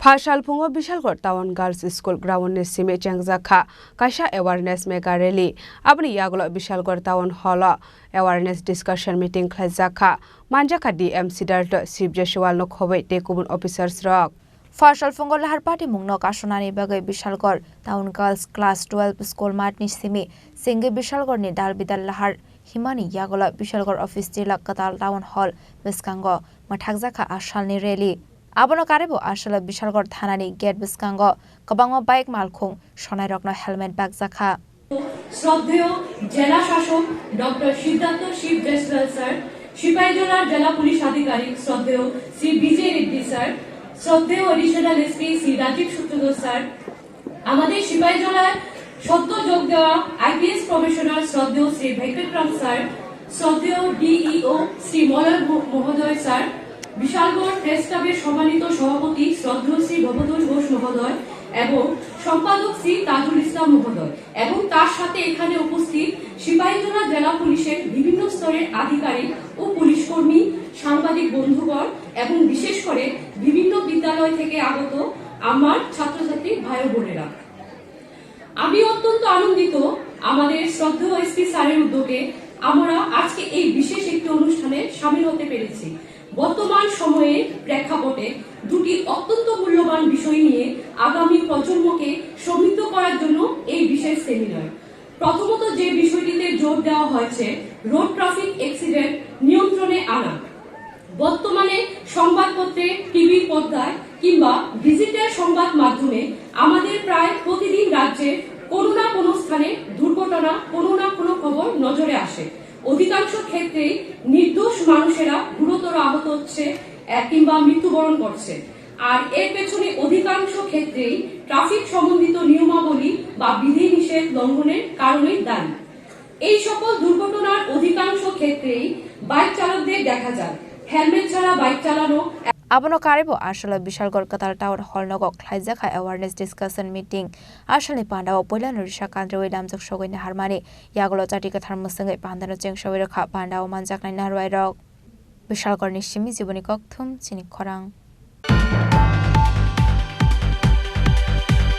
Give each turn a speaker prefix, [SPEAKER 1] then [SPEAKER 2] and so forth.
[SPEAKER 1] Phasalo Bishalgor Town Girls School Ground Sime Khlaijakha Kaisa Awareness Mega Rally Abni Yaglo Bishalgor Town Hall Awareness Discussion Meeting Khlaijakha Manjaka DM Siddhartha Sibjeshwal no Khobai Tekubun Officers Rock Phasalo Lahar Patimung no Kasonani Bagai Bishalgor Town Girls Class 12 School Matni Sime Singe Bishalgor ni Dal Bidal Lahar Himani Yagola Bishalgor Office Jila Katal Town Hall Biskango Khlaijakha Ashalni Rally Abono karebo ashala Bishalgor thanani gate biskango kabangma bike malkhung sonai rokno helmet bag jakha
[SPEAKER 2] শ্রদ্ধেয় জেলা শাসক doctor Siddharth Shiva Jaiswal sir সিপাহীজলার জেলা police আধিকারিক শ্রদ্ধেয় শ্রী বিজয় Reddy sir শ্রদ্ধেয় additional SP Shri Rajib সূত্রধর sir আমাদের সিপাহীজলার সদ্য যোগ দেওয়া আইপিএস প্রফেশনাল শ্রদ্ধেয় শ্রী ভেঙ্কটরাম স্যার শ্রদ্ধেয় ডিইও শ্রী মলয় মহোদয় স্যার বিশালগড় প্রেস ক্লাবের সম্মানিত সভাপতি শ্রদ্ধেয় শ্রী ভবতোষ ঘোষ মহোদয় এবং সম্পাদক শ্রী তাজুল ইসলাম মহোদয় এবং তার সাথে এখানে উপস্থিত সিপাহীজলা জেলা পুলিশের বিভিন্ন স্তরের আধিকারিক ও পুলিশ কর্মী সাংবাদিক বন্ধুগণ এবং বিশেষ করে বিভিন্ন বিদ্যালয় থেকে আগত আমার ছাত্রছাত্রী ভাই ও বোনেরা আমি অত্যন্ত আনন্দিত আমাদের শ্রদ্ধেয় এসপি স্যারের উদ্যোগে আমরা আজকে এই বিশেষ একটি অনুষ্ঠানে শামিল হতে পেরেছি বর্তমান সময়ে প্রেক্ষাপটে দুটি অত্যন্ত মূল্যবান বিষয় নিয়ে আগামী প্রজন্মকে সমৃদ্ধ করার জন্য এই বিশেষ সেমিনার প্রথমত যে বিষয়টিতে জোর দেওয়া হয়েছে রোড ট্রাফিক অ্যাক্সিডেন্ট নিয়ন্ত্রণে আনা বর্তমানে সংবাদপত্রে টিভির পর্দায় কিংবা ডিজিটাল সংবাদ মাধ্যমে আমাদের প্রায় প্রতিদিন রাজ্যে কোনো না কোনো স্থানে দুর্ঘটনা কোনো না কোনো খবর নজরে আসে অধিকাংশ ক্ষেত্রেই নির্দোষ মানুষেরা গুরুতর আহত হচ্ছে কিংবা মৃত্যুবরণ করছে আর এর পেছনে অধিকাংশ ক্ষেত্রেই ট্রাফিক সম্বন্ধিত নিয়মাবলী বা বিধিনিষেধ লঙ্ঘনের কারণেই দায়ী এই সকল দুর্ঘটনার অধিকাংশ ক্ষেত্রেই বাইক চালকদের দেখা যায় হেলমেট ছাড়া বাইক চালানো
[SPEAKER 1] Abono karebo ashala Bishalgor Katal Tower Hall nogo Khlaijakha Awareness Discussion Meeting ashali pandao poila nurisha kandre wedam jok shogoi na harmani yagolo chati kathar musangai pandano cheng shoboi rakha pandao manjak nai narwai rok Bishalgor ni shimi jiboni kokthum Chini Khorang